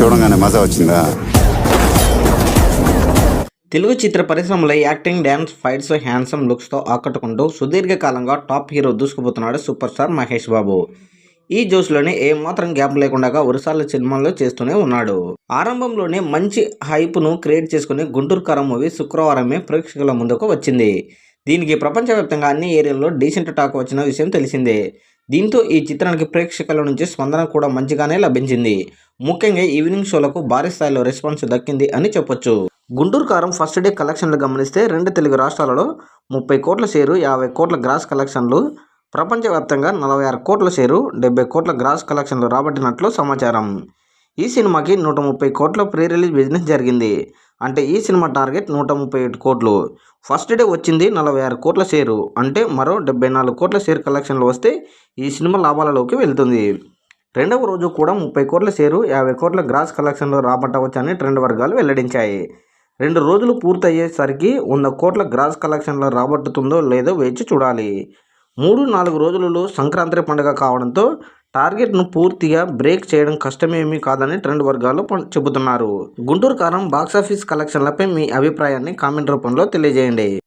చూడంగానే మజా వచ్చిందా? తెలుగు చిత్ర పరిశ్రమలో యాక్టింగ్, డ్యాన్స్, ఫైట్స్, హ్యాండ్సమ్ లుక్స్తో ఆకట్టుకుంటూ సుదీర్ఘకాలంగా టాప్ హీరో దూసుకుపోతున్నాడు సూపర్ స్టార్ మహేష్ బాబు. ఈ జోష్లోనే ఏమాత్రం గ్యాప్ లేకుండా వరుసల సినిమాల్లో చేస్తూనే ఉన్నాడు. ఆరంభంలోనే మంచి హైప్ను క్రియేట్ చేసుకుని గుంటూరు కారం మూవీ శుక్రవారమే ప్రేక్షకుల ముందుకు వచ్చింది. దీనికి ప్రపంచవ్యాప్తంగా అన్ని ఏరియాల్లో డీసెంట్ టాక్ వచ్చిన విషయం తెలిసిందే. దీంతో ఈ చిత్రానికి ప్రేక్షకుల నుంచి స్పందన కూడా మంచిగానే లభించింది. ముఖ్యంగా ఈవినింగ్ షోలకు భారీ స్థాయిలో రెస్పాన్స్ దక్కింది అని చెప్పొచ్చు. గుంటూరు కారం ఫస్ట్ డే కలెక్షన్లు గమనిస్తే 2 తెలుగు రాష్ట్రాలలో 30 కోట్ల షేరు, 50 కోట్ల గ్రాస్ కలెక్షన్లు, ప్రపంచవ్యాప్తంగా 46 కోట్ల షేరు, 70 కోట్ల గ్రాస్ కలెక్షన్లు రాబట్టినట్లు సమాచారం. ఈ సినిమాకి 130 కోట్ల ప్రీ రిలీజ్ బిజినెస్ జరిగింది. అంటే ఈ సినిమా టార్గెట్ 137 కోట్లు. ఫస్ట్ డే వచ్చింది 46 కోట్ల షేరు. అంటే మరో 74 కోట్ల షేర్ కలెక్షన్లు వస్తే ఈ సినిమా లాభాలలోకి వెళ్తుంది. రెండవ రోజు కూడా 30 కోట్ల షేరు, 50 కోట్ల గ్రాస్ కలెక్షన్లు రాబట్టవచ్చని ట్రెండ్ వర్గాలు వెల్లడించాయి. 2 రోజులు పూర్తయ్యేసరికి 100 కోట్ల గ్రాస్ కలెక్షన్లు రాబట్టుతుందో లేదో వేచి చూడాలి. 3-4 రోజులలో సంక్రాంతి పండుగ కావడంతో టార్గెట్ను పూర్తిగా బ్రేక్ చేయడం కష్టమేమీ కాదని ట్రెండ్ వర్గాలు చెబుతున్నారు. గుంటూరు కారం బాక్సాఫీస్ కలెక్షన్లపై మీ అభిప్రాయాన్ని కామెంట్ రూపంలో తెలియజేయండి.